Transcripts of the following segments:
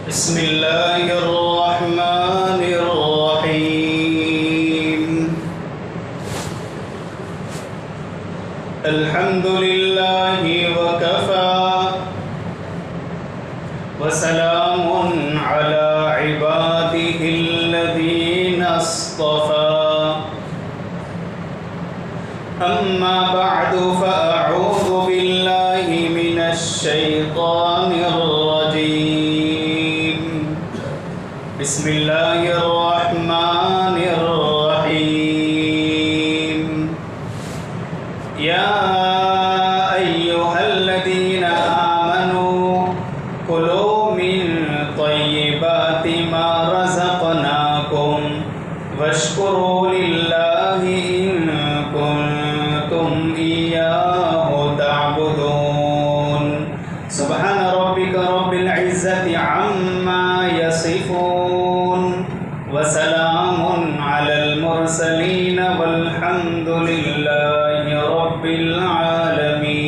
بسم اللہ الرحمن الرحیم الحمد للہ وکفى وسلام علی عباده الذین اصطفى اما بعد فاعوذ باللہ من الشیطان الرجیم بسم اللہ الرحمن الرحیم یا ایہا الذین آمنوا کلوا من طیبات ما رزقناکم واشکروا للہ ان کنتم ایاہ تعبدون سبحان ربک رب العزت عما یصفون وسلام علی المرسلین والحمد للہ رب العالمین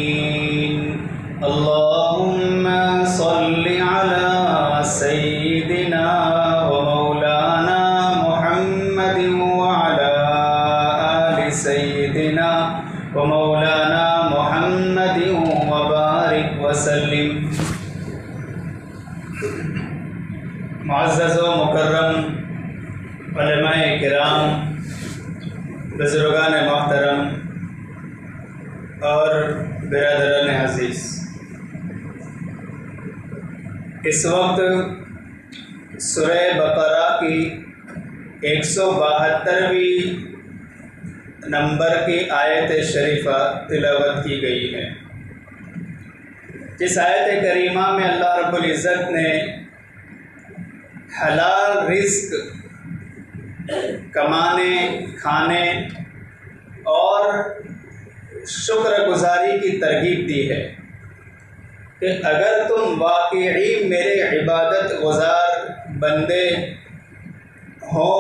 اللہم صل علی سیدنا ومولانا محمد وعلی آل سیدنا ومولانا محمد وبارک وسلم۔ معزز و مکرم علماء کرام، بزرگان محترم اور برادران عزیز، اس وقت سورہ بقرہ کی 172ویں نمبر کی آیت شریفہ تلاوت کی گئی ہے، جس آیت کریمہ میں اللہ رب العزت نے حلال رزق کمانے، کھانے اور شکر گزاری کی ترغیب دی ہے کہ اگر تم واقعی میرے عبادت گزار بندے ہو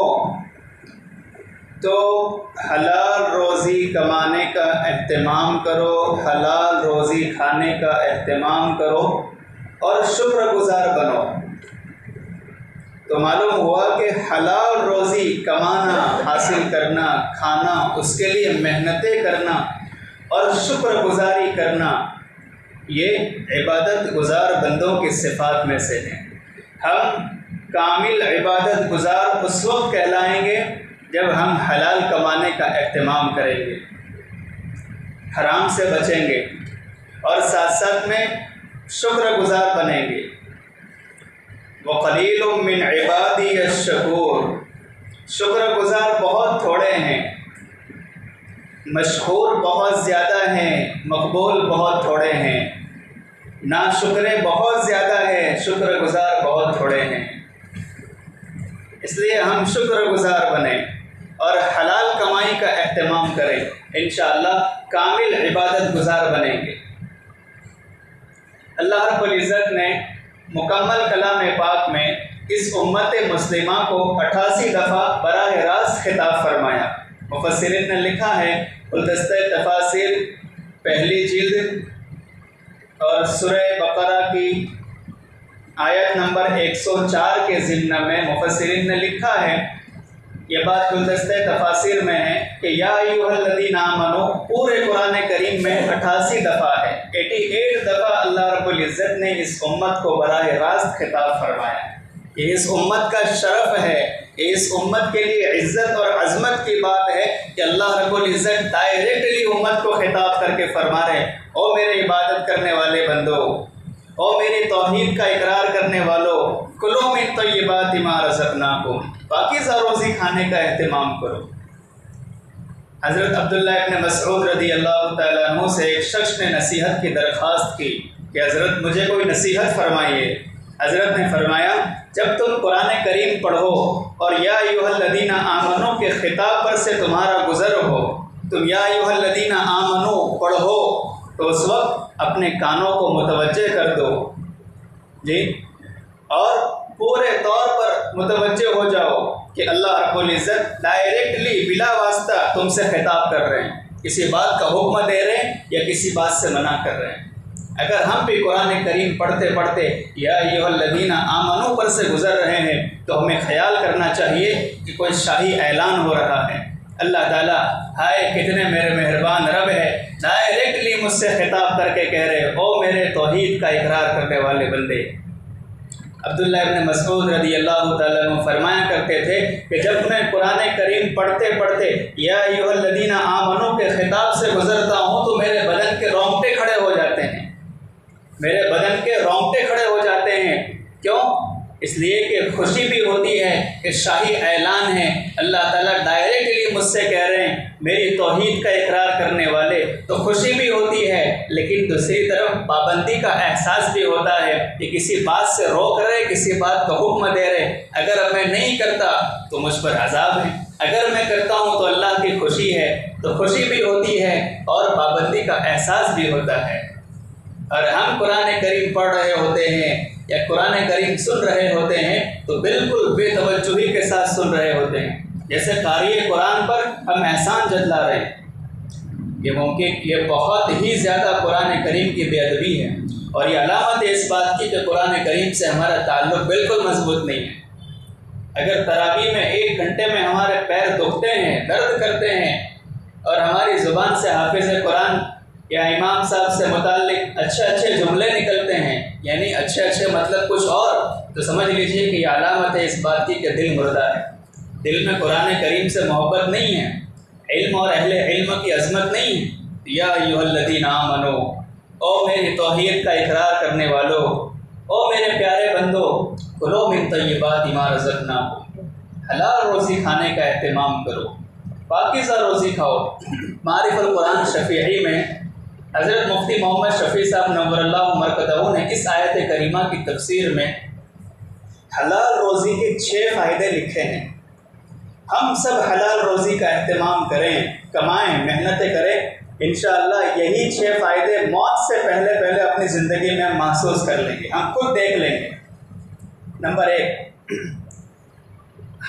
تو حلال روزی کمانے کا اہتمام کرو، حلال روزی کھانے کا اہتمام کرو اور شکر گزار بنو۔ تو معلوم ہوا کہ حلال روزی کمانا، حاصل کرنا، کھانا، اس کے لیے محنتیں کرنا اور شکر گزاری کرنا، یہ عبادت گزار بندوں کی صفات میں سے ہیں۔ ہم کامل عبادت گزار اس وقت کہلائیں گے جب ہم حلال کمانے کا اہتمام کریں گے، حرام سے بچیں گے اور ساتھ ساتھ میں شکر گزار بنیں گے۔ وَقَلِيلٌ مِّنْ عِبَادِيَ الشَّكُورُ، شکر گزار بہت تھوڑے ہیں، مشہور بہت زیادہ ہیں، مقبول بہت تھوڑے ہیں، ناشکرے بہت زیادہ ہیں، شکر گزار بہت تھوڑے ہیں۔ اس لیے ہم شکر گزار بنیں اور حلال کمائی کا اہتمام کریں، انشاءاللہ کامل عبادت گزار بنیں گے۔ اللہ رب العزت نے مکمل کلام پاک میں اس امت مسلمہ کو 88 دفعہ براہ راست خطاب فرمایا۔ مفسرین نے لکھا ہے، گلدستہ تفاسیر پہلی جلد اور سورہ بقرہ کی آیت نمبر 104 کے ضمن میں مفسرین نے لکھا ہے، یہ بات گلدستہ تفاسیر میں ہے کہ یا ایھا الذین آمنوا پورے قرآن کریم میں 88 دفعہ ہے، 88 دفعہ اللہ رب العزت نے اس امت کو براہ راست خطاب فرمایا۔ یہ اس امت کا شرف ہے، یہ اس امت کے لیے عزت اور عظمت کی بات ہے کہ اللہ رب العزت ڈائریکٹلی امت کو خطاب کر کے فرما رہے ہیں، او میرے عبادت کرنے والے بندو، او میری توحید کا اقرار کرنے والو، کلوا من طیبات ما رزقناکم، پاکیزہ روزی کھانے کا اہتمام کرو۔ حضرت عبداللہ ابن مسعود رضی اللہ تعالیٰ عنہ سے ایک شخص نے نصیحت کی درخواست کی کہ حضرت مجھے کوئی نصیحت فرمائیے۔ حضرت نے فرمایا، جب تم قرآن کریم پڑھو اور یا ایھا الذین آمنو کے خطاب پر سے تمہارا گزر ہو، تم یا ایھا الذین آمنو پڑھو تو اس وقت اپنے کانوں کو متوجہ کر دو جی، اور پورے طور پر متوجہ ہو جاؤ کہ اللہ رب العزت ڈائریکٹلی بلا واسطہ تم سے خطاب کر رہے ہیں، کسی بات کا حکم دے رہے ہیں یا کسی بات سے منع کر رہے ہیں۔ اگر ہم بھی قرآن کریم پڑھتے پڑھتے یا ایھا آمنو پر سے گزر رہے ہیں تو ہمیں خیال کرنا چاہیے کہ کوئی شاہی اعلان ہو رہا ہے۔ اللہ تعالیٰ ہائے کتنے میرے مہربان رب ہے، ڈائریکٹلی مجھ سے خطاب کر کے کہہ رہے او میرے توحید کا اقرار کرنے والے بندے۔ عبداللہ ابن مسعود رضی اللہ تعالیٰ عنہ فرمایا کرتے تھے کہ جب میں قرآن کریم پڑھتے پڑھتے یا ایھا الذین آمنو کے خطاب سے گزرتا ہوں تو میرے بدن کے رونگٹے کھڑے ہو جاتے ہیں، میرے بدن کے رونگٹے کھڑے ہو جاتے ہیں۔ کیوں؟ اس لیے کہ خوشی بھی ہوتی ہے کہ شاہی اعلان ہے، اللہ تعالیٰ ڈائریکٹلی مجھ سے کہہ رہے ہیں میری توحید کا اقرار کرنے والے، تو خوشی بھی ہوتی ہے، لیکن دوسری طرف پابندی کا احساس بھی ہوتا ہے کہ کسی بات سے روک رہے، کسی بات کا حکم دے رہے، اگر میں نہیں کرتا تو مجھ پر عذاب ہے، اگر میں کرتا ہوں تو اللہ کی خوشی ہے، تو خوشی بھی ہوتی ہے اور پابندی کا احساس بھی ہوتا ہے۔ اور ہم قرآن کریم پڑھ رہے ہوتے ہیں یا قرآن کریم سن رہے ہوتے ہیں تو بالکل بے توجہی کے ساتھ سن رہے ہوتے ہیں، جیسے قاری قرآن پر ہم احسان جتلا رہے ہیں۔ یہ بہت ہی زیادہ قرآن کریم کی بے ادبی ہے، اور یہ علامت ہے اس بات کی کہ قرآن کریم سے ہمارا تعلق بالکل مضبوط نہیں ہے۔ اگر تراویح میں 1 گھنٹے میں ہمارے پیر دکھتے ہیں، درد کرتے ہیں، اور ہماری زبان سے حافظ قرآن یا امام صاحب سے متعلق اچھے جملے نکلتے ہیں، یعنی اچھے مطلب کچھ اور، تو سمجھ لیجئے کہ یہ علامت ہے اس بات کی کہ دل مردہ ہے، دل میں قرآن کریم سے محبت نہیں ہے، علم اور اہل علم کی عظمت نہیں ہے۔ یا ایھا الذین آمنو، او میری توحید کا اقرار کرنے والو، او میرے پیارے بندو، کلوا من طیبات ما رزقناکم، حلال روزی کھانے کا اہتمام کرو، پاکیزہ روزی کھاؤ۔ معارف القرآن شفیعی میں حضرت مفتی محمد شفیع صاحب نور اللہ مرکزہ نے اس آیت کریمہ کی تفسیر میں حلال روزی کے 6 فائدے لکھے ہیں۔ ہم سب حلال روزی کا اہتمام کریں، کمائیں، محنتیں کریں، انشاءاللہ یہی 6 فائدے موت سے پہلے اپنی زندگی میں ہم محسوس کر لیں گے، ہم خود دیکھ لیں گے۔ نمبر 1،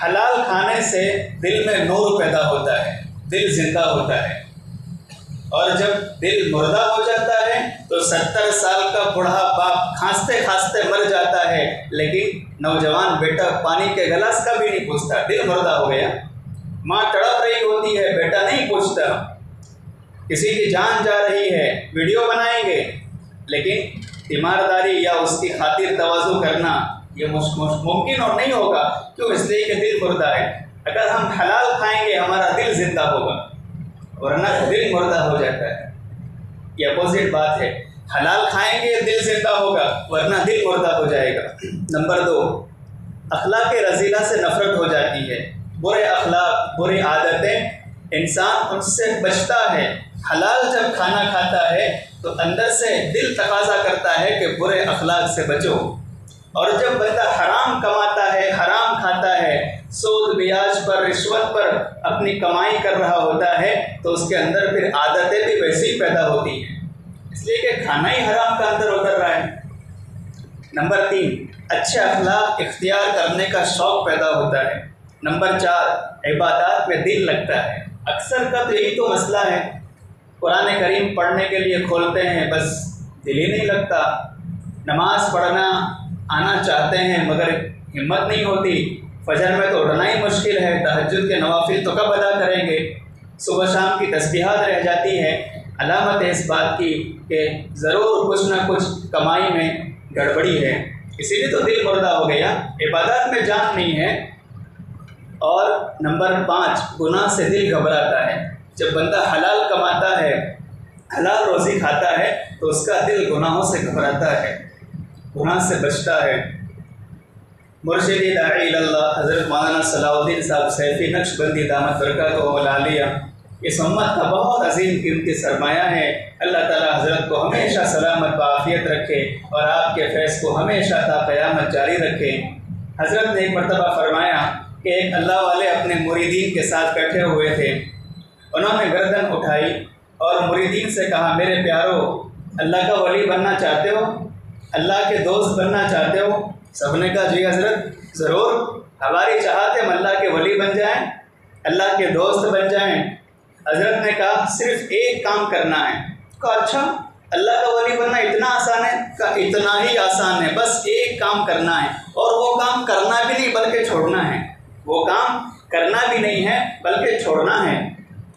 حلال کھانے سے دل میں نور پیدا ہوتا ہے، دل زندہ ہوتا ہے، اور جب دل مردہ ہو جاتا ہے تو 70 سال کا بوڑھا باپ کھانستے کھانستے مر جاتا ہے، لیکن نوجوان بیٹا پانی کے گلاس کا بھی نہیں پوچھتا، دل مردہ ہو گیا۔ ماں تڑپ رہی ہوتی ہے، بیٹا نہیں پوچھتا۔ کسی کی جان جا رہی ہے، ویڈیو بنائیں گے، لیکن تیمارداری یا اس کی خاطر تواضع کرنا یہ ممکن اور نہیں ہوگا۔ کیوں؟ اس لیے کہ دل مردہ ہے۔ اگر ہم حلال کھائیں گے ہمارا دل زندہ ہوگا، ورنہ دل مردہ ہو جاتا ہے۔ یہ اپوزٹ بات ہے، حلال کھائیں گے دل زندہ ہوگا، ورنہ دل مردہ ہو جائے گا۔ نمبر 2، اخلاق رذیلہ سے نفرت ہو جاتی ہے، برے اخلاق، بری عادتیں، انسان ان سے بچتا ہے۔ حلال جب کھانا کھاتا ہے تو اندر سے دل تقاضا کرتا ہے کہ برے اخلاق سے بچو، اور جب بندہ حرام کماتا ہے، حرام کھاتا ہے، سود بیاج پر، رشوت پر اپنی کمائی کر رہا ہوتا ہے، تو اس کے اندر پھر عادتیں بھی ویسی ہی پیدا ہوتی ہیں، اس لیے کہ کھانا ہی حرام کا اندر اتر رہا ہے۔ نمبر 3، اچھے اخلاق اختیار کرنے کا شوق پیدا ہوتا ہے۔ نمبر 4، عبادات میں دل لگتا ہے۔ اکثر کا تو یہی تو مسئلہ ہے، قرآن کریم پڑھنے کے لیے کھولتے ہیں، بس دل ہی نہیں لگتا۔ نماز پڑھنا آنا چاہتے ہیں مگر ہمت نہیں ہوتی، فجر میں تو اٹھنا ہی مشکل ہے، تہجد کے نوافل تو کب ادا کریں گے، صبح شام کی تسبیحات رہ جاتی ہے۔ علامت ہے اس بات کی کہ ضرور کچھ نہ کچھ کمائی میں گڑبڑی ہے، اسی لیے تو دل مردہ ہو گیا، عبادات میں جان نہیں ہے۔ اور نمبر 5، گناہ سے دل گھبراتا ہے۔ جب بندہ حلال کماتا ہے، حلال روزی کھاتا ہے، تو اس کا دل گناہوں سے گھبراتا ہے، گناہ سے بچتا ہے۔ مرشد داعی اللہ حضرت مولانا صلاح الدین صاحب سیفی نقشبندی دامت برکاتہ العالیہ اس امت کا بہت عظیم قیمتی سرمایہ ہے۔ اللہ تعالی حضرت کو ہمیشہ سلامت بعافیت رکھے اور آپ کے فیض کو ہمیشہ تا قیامت جاری رکھے۔ حضرت نے ایک مرتبہ فرمایا کہ ایک اللہ والے اپنے مریدین کے ساتھ بیٹھے ہوئے تھے، انہوں نے گردن اٹھائی اور مریدین سے کہا، میرے پیارو، اللہ کا ولی بننا چاہتے ہو؟ اللہ کے دوست بننا چاہتے ہو؟ سب نے کہا جی حضرت ضرور، ہماری چاہت ہے ہم اللہ کے ولی بن جائیں، اللہ کے دوست بن جائیں۔ حضرت نے کہا صرف ایک کام کرنا ہے۔ کہا اچھا، اللہ کا ولی بننا اتنا آسان ہے کہ اتنا ہی آسان ہے، بس ایک کام کرنا ہے، اور وہ کام کرنا بھی نہیں بلکہ چھوڑنا ہے، وہ کام کرنا بھی نہیں ہے بلکہ چھوڑنا ہے۔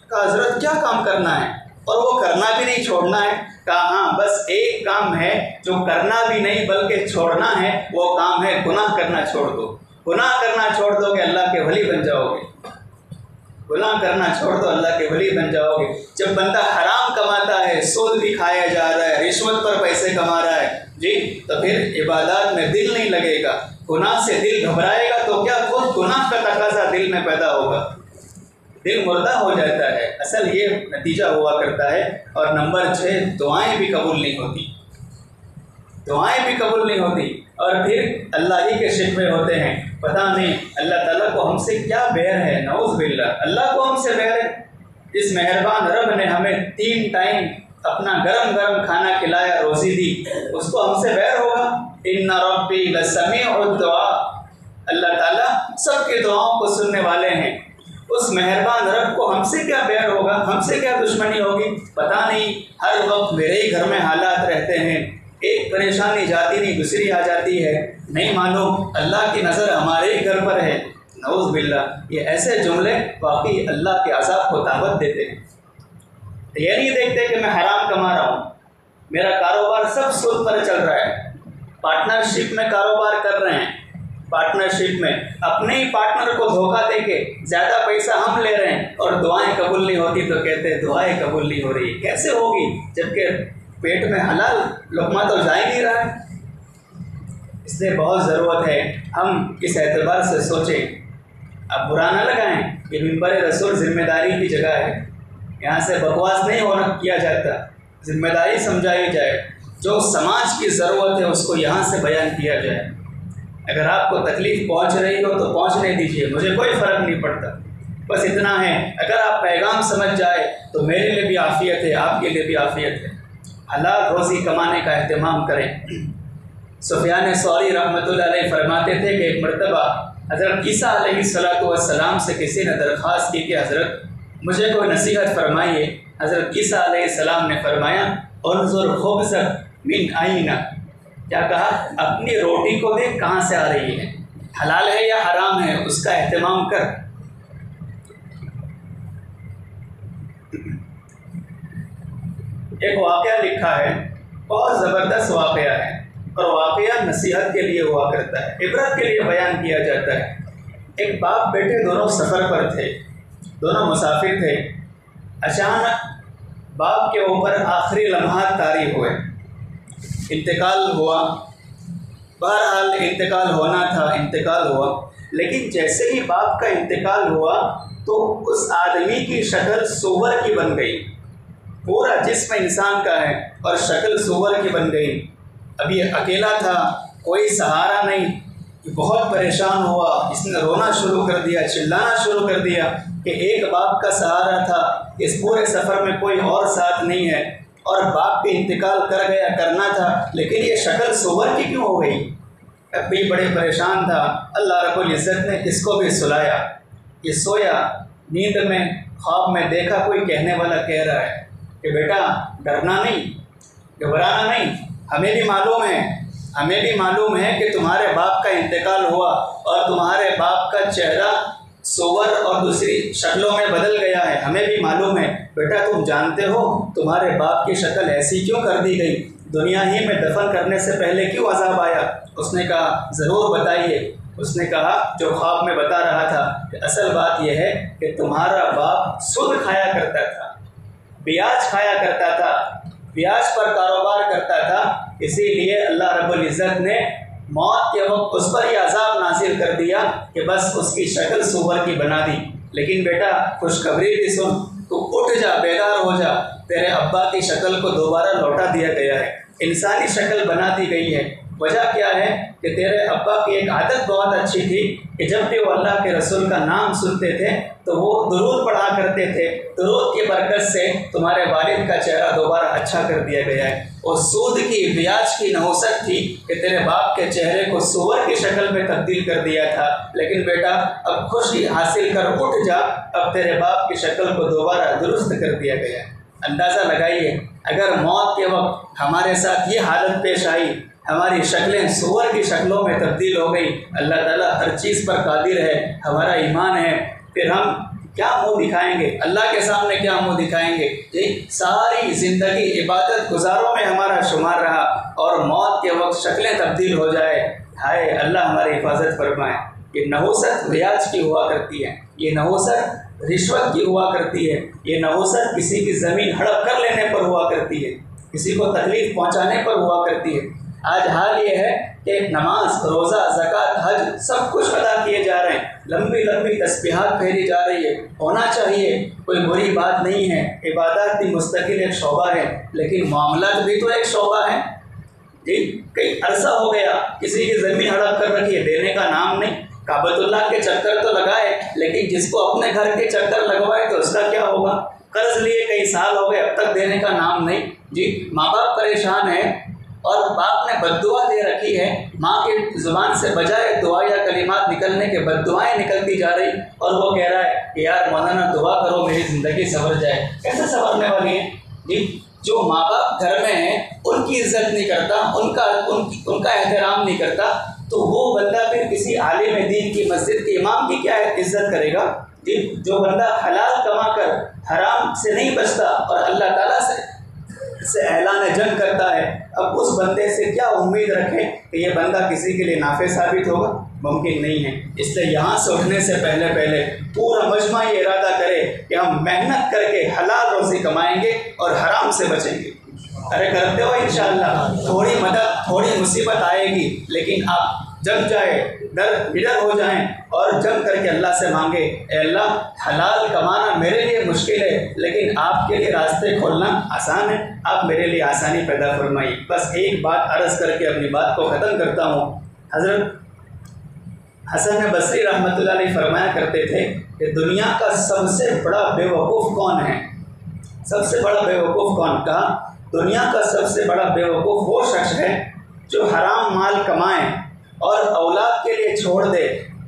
کہا حضرت کیا کام کرنا ہے؟ اور وہ کرنا بھی نہیں چھوڑنا ہے۔ کہا ہاں بس ایک کام ہے جو کرنا بھی نہیں بلکہ چھوڑنا ہے، وہ کام ہے گناہ کرنا چھوڑ دو۔ گناہ کرنا چھوڑ دو کہ اللہ کے ولی بن جاؤ گے، گناہ کرنا چھوڑ دو اللہ کے ولی بن جاؤ گے۔ جب بندہ حرام کماتا ہے، سود بھی کھایا جا رہا ہے، رشوت پر پیسے کما رہا ہے جی، تو پھر عبادات میں دل نہیں لگے گا، گناہ سے دل گھبرائے گا تو کیا خود گناہ کا تقاضا دل میں پیدا ہوگا، دل مردہ ہو جاتا ہے۔ اصل یہ نتیجہ ہوا کرتا ہے۔ اور نمبر 6، دعائیں بھی قبول نہیں ہوتی، دعائیں بھی قبول نہیں ہوتی، اور پھر اللہ ہی کے شکوے ہوتے ہیں۔ پتہ نہیں اللہ تعالیٰ کو ہم سے کیا بیر ہے، نعوذ باللہ، اللہ کو ہم سے بیر ہے۔ اس مہربان رب نے ہمیں 3 ٹائم اپنا گرم گرم کھانا کھلایا، روزی دی، اس کو ہم سے بیر ہوگا؟ ان ربی لسمیع الدعاء، اللہ تعالیٰ سب کے دعاؤں کو سننے والے ہیں۔ اس مہربان رب کو ہم سے کیا بیر ہوگا، ہم سے کیا دشمنی ہوگی؟ پتہ نہیں، ہر وقت میرے ہی گھر میں حالات رہتے ہیں، ایک پریشانی جاتی نہیں دوسری آ جاتی ہے، نہیں معلوم اللہ کی نظر ہمارے ہی گھر پر ہے، نعوذ باللہ۔ یہ ایسے جملے واقعی اللہ کے عذاب کو دعوت دیتے ہیں۔ یہ نہیں دیکھتے کہ میں حرام کما رہا ہوں، میرا کاروبار سب سود پر چل رہا ہے، پارٹنرشپ میں کاروبار کر رہے ہیں، پارٹنرشپ میں اپنے ہی پارٹنر کو دھوکہ دے کے زیادہ پیسہ ہم لے رہے ہیں، اور دعائیں قبول نہیں ہوتی تو کہتے ہیں دعائیں قبول نہیں ہو رہی۔ کیسے ہوگی جبکہ پیٹ میں حلال لقمہ تو جا ہی نہیں رہا ہے؟ اس لیے بہت ضرورت ہے ہم اس اعتبار سے سوچیں۔ اب برا نہ لگائیں، یہ منبر رسول ذمہ داری کی جگہ ہے، یہاں سے بکواس نہیں ہونا کیا جاتا، ذمہ داری سمجھائی جائے، جو سماج کی ضرورت ہے اس کو یہاں سے بیان کیا جائے۔ اگر آپ کو تکلیف پہنچ رہی ہو تو پہنچنے دیجیے، مجھے کوئی فرق نہیں پڑتا، بس اتنا ہے اگر آپ پیغام سمجھ جائے تو میرے لیے بھی عافیت ہے، آپ کے لیے بھی عافیت ہے۔ حلال روزی کمانے کا اہتمام کریں۔ سفیان ثوری رحمۃ اللہ علیہ فرماتے تھے کہ ایک مرتبہ حضرت عیسیٰ علیہ السلام سے کسی نے درخواست کی کہ حضرت مجھے کوئی نصیحت فرمائیے۔ حضرت عیسیٰ علیہ السلام نے فرمایا انظر خبزک من عین، کیا کہا؟ اپنی روٹی کو دیکھ کہاں سے آ رہی ہے، حلال ہے یا حرام ہے، اس کا اہتمام کر۔ ایک واقعہ لکھا ہے، بہت زبردست واقعہ ہے، اور واقعہ نصیحت کے لیے ہوا کرتا ہے، عبرت کے لیے بیان کیا جاتا ہے۔ ایک باپ بیٹے دونوں سفر پر تھے، دونوں مسافر تھے، اچانک باپ کے اوپر آخری لمحات طاری ہوئے، انتقال ہوا، بہرحال انتقال ہونا تھا، انتقال ہوا، لیکن جیسے ہی باپ کا انتقال ہوا تو اس آدمی کی شکل سور کی بن گئی، پورا جسم انسان کا ہے اور شکل سور کی بن گئی۔ اب یہ اکیلا تھا، کوئی سہارا نہیں، بہت پریشان ہوا، اس نے رونا شروع کر دیا، چلانا شروع کر دیا کہ ایک باپ کا سہارا تھا، اس پورے سفر میں کوئی اور ساتھ نہیں ہے، اور باپ بھی انتقال کر گیا، کرنا تھا، لیکن یہ شکل سور کی کیوں ہو گئی؟ اب بھی بڑے پریشان تھا۔ اللہ رب العزت نے اس کو بھی سلایا، یہ سویا، نیند میں خواب میں دیکھا کوئی کہنے والا کہہ رہا ہے کہ بیٹا ڈرنا نہیں، گھبرانا نہیں، ہمیں بھی معلوم ہے کہ تمہارے باپ کا انتقال ہوا اور تمہارے باپ کا چہرہ سور اور دوسری شکلوں میں بدل گیا ہے، ہمیں بھی معلوم ہے، بیٹا تم جانتے ہو تمہارے باپ کی شکل ایسی کیوں کر دی گئی، دنیا ہی میں دفن کرنے سے پہلے کیوں عذاب آیا؟ اس نے کہا ضرور بتائیے۔ اس نے کہا جو خواب میں بتا رہا تھا کہ اصل بات یہ ہے کہ تمہارا باپ سود کھایا کرتا تھا، بیاج کھایا کرتا تھا، بیاج پر کاروبار کرتا تھا، اسی لیے اللہ رب العزت نے موت کے وقت اس پر یہ عذاب نازل کر دیا کہ بس اس کی شکل سور کی بنا دی۔ لیکن بیٹا خوشخبری بھی سن، تو اٹھ جا، بیدار ہو جا، تیرے ابا کی شکل کو دوبارہ لوٹا دیا گیا ہے، انسانی شکل بنا دی گئی ہے۔ وجہ کیا ہے کہ تیرے ابا کی ایک عادت بہت اچھی تھی کہ جب بھی وہ اللہ کے رسول کا نام سنتے تھے تو وہ درود پڑھا کرتے تھے، درود کی برکت سے تمہارے والد کا چہرہ دوبارہ اچھا کر دیا گیا ہے۔ اور سود کی بیاج کی نحوست تھی کہ تیرے باپ کے چہرے کو سور کی شکل میں تبدیل کر دیا تھا، لیکن بیٹا اب خوشی حاصل کر اٹھ جا، اب تیرے باپ کی شکل کو دوبارہ درست کر دیا گیا ہے۔ اندازہ لگائیے اگر موت کے وقت ہمارے ساتھ یہ حالت پیش آئی، ہماری شکلیں سور کی شکلوں میں تبدیل ہو گئی، اللہ تعالیٰ ہر چیز پر قادر ہے، ہمارا ایمان ہے، پھر ہم کیا منہ دکھائیں گے؟ اللہ کے سامنے کیا منہ دکھائیں گے؟ ساری زندگی عبادت گزاروں میں ہمارا شمار رہا اور موت کے وقت شکلیں تبدیل ہو جائے، ہائے اللہ ہماری حفاظت فرمائے۔ یہ نحوست ریاض کی ہوا کرتی ہے، یہ نحوست رشوت کی ہوا کرتی ہے، یہ نحوست کسی کی زمین ہڑپ کر لینے پر ہوا کرتی ہے، کسی کو تکلیف پہنچانے پر ہوا کرتی ہے۔ آج حال یہ ہے کہ نماز، روزہ، زکوٰۃ، حج سب کچھ ادا کیے جا رہے ہیں، لمبی لمبی تسبیحات پھیری جا رہی ہے، ہونا چاہیے، کوئی بری بات نہیں ہے، عبادات بھی مستقل ایک شعبہ ہے، لیکن معاملات بھی تو ایک شعبہ ہے۔ کئی عرصہ ہو گیا کسی کی زمین ہڑپ کر رکھی ہے، دینے کا نام نہیں، کعبۃ اللہ کے چکر تو لگائے، لیکن جس کو اپنے گھر کے چکر لگوائے تو اس کا کیا ہوگا؟ قرض لیے کئی سال ہو گئے، اب تک دینے کا نام نہیں۔ ماں باپ پریشان ہیں اور باپ نے بد دعا دے رکھی ہے، ماں کی زبان سے بجائے دعا یا کلمات نکلنے کے بد دعائیں نکلتی جا رہی، اور وہ کہہ رہا ہے کہ یار مولانا دعا کرو میری زندگی سنور جائے۔ کیسے سنورنے والی ہے؟ جو ماں باپ گھر میں ہیں ان کی عزت نہیں کرتا، ان کا احترام نہیں کرتا، تو وہ بندہ پھر کسی عالم دین کی، مسجد کے امام کی کیا عزت کرے گا؟ جو بندہ حلال کما کر حرام سے نہیں بچتا اور اللہ تعالیٰ سے اعلان جنگ کرتا ہے، اب اس بندے سے کیا امید رکھیں کہ یہ بندہ کسی کے لیے نافع ثابت ہوگا؟ ممکن نہیں ہے۔ اس لیے یہاں سے اٹھنے سے پہلے پورا مجمع یہ ارادہ کرے کہ ہم محنت کر کے حلال روزی کمائیں گے اور حرام سے بچیں گے۔ ارے کرتے ہو انشاءاللہ، تھوڑی مدد، تھوڑی مصیبت آئے گی، لیکن آپ جم جائے، ڈر ہو جائیں اور جم کر کے اللہ سے مانگے، اے اللہ حلال کمانا میرے لیے مشکل ہے، لیکن آپ کے لیے راستے کھولنا آسان ہے، آپ میرے لیے آسانی پیدا فرمائیے۔ بس ایک بات عرض کر کے اپنی بات کو ختم کرتا ہوں۔ حضرت حسن بصری رحمۃ اللہ علیہ فرمایا کرتے تھے کہ دنیا کا سب سے بڑا بے وقوف کون ہے؟ سب سے بڑا بے وقوف کون؟ کہا دنیا کا سب سے بڑا بے وقوف وہ شخص ہے جو حرام مال کمائے اور اولاد کے لیے چھوڑ دے،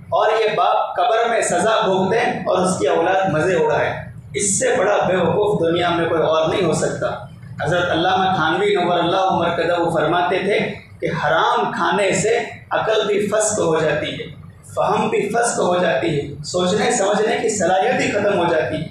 اور یہ باپ قبر میں سزا بھوگتے اور اس کی اولاد مزے اڑائے۔ اس سے بڑا بے وقوف دنیا میں کوئی اور نہیں ہو سکتا۔ حضرت علامہ تھانوی نور اللہ مرکزہ فرماتے تھے کہ حرام کھانے سے عقل بھی فسق ہو جاتی ہے، فہم بھی فسق ہو جاتی ہے، سوچنے سمجھنے کی صلاحیت ہی ختم ہو جاتی ہے۔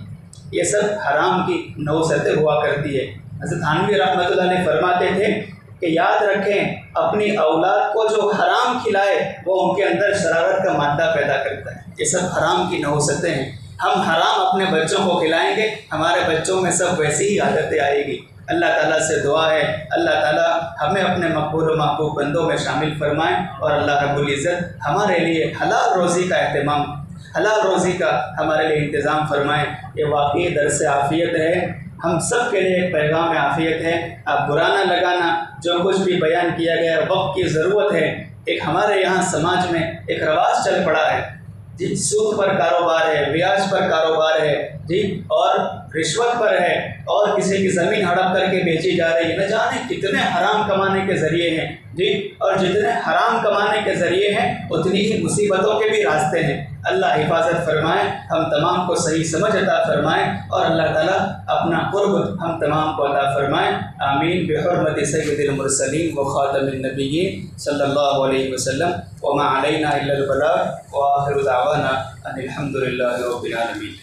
یہ سب حرام کی نوستیں ہوا کرتی ہے۔ حضرت تھانوی رحمۃ اللہ علیہ فرماتے تھے کہ یاد رکھیں اپنی اولاد کو جو حرام کھلائے وہ ان کے اندر شرارت کا مادہ پیدا کرتا ہے۔ یہ سب حرام کی نوستیں ہیں۔ ہم حرام اپنے بچوں کو کھلائیں گے، ہمارے بچوں میں سب ویسی ہی عادتیں آئے گی۔ اللہ تعالیٰ سے دعا ہے اللہ تعالیٰ ہمیں اپنے مقبول و محبوب بندوں میں شامل فرمائیں، اور اللہ رب العزت ہمارے لیے حلال روزی کا اہتمام، حلال روزی کا ہمارے لیے انتظام فرمائیں۔ یہ واقعی درس عافیت ہے، ہم سب کے لیے ایک پیغام عافیت ہے۔ آپ برا نہ لگانا، جو کچھ بھی بیان کیا گیا وقت کی ضرورت ہے۔ ایک ہمارے یہاں سماج میں ایک رواج چل پڑا ہے، سود پر کاروبار ہے، بیاج پر کاروبار ہے، اور رشوت پر ہے، اور کسی کی زمین ہڑپ کر کے بیچی جا رہی ہے۔ نہ جانے کتنے حرام کمانے کے ذریعے ہیں، اور جتنے حرام کمانے کے ذریعے ہیں اتنی ہی مصیبتوں کے بھی راستے ہیں۔ اللہ حفاظت فرمائے، ہم تمام کو صحیح سمجھ عطا فرمائے، اور اللہ تعالیٰ اپنا قرب ہم تمام کو عطا فرمائے۔ آمین بحرمت سید المرسلین و خاتم النبیین صلی اللہ علیہ وسلم، وما علینا الا البلاغ، وآخر دعوانا ان الحمد للہ رب العالمین۔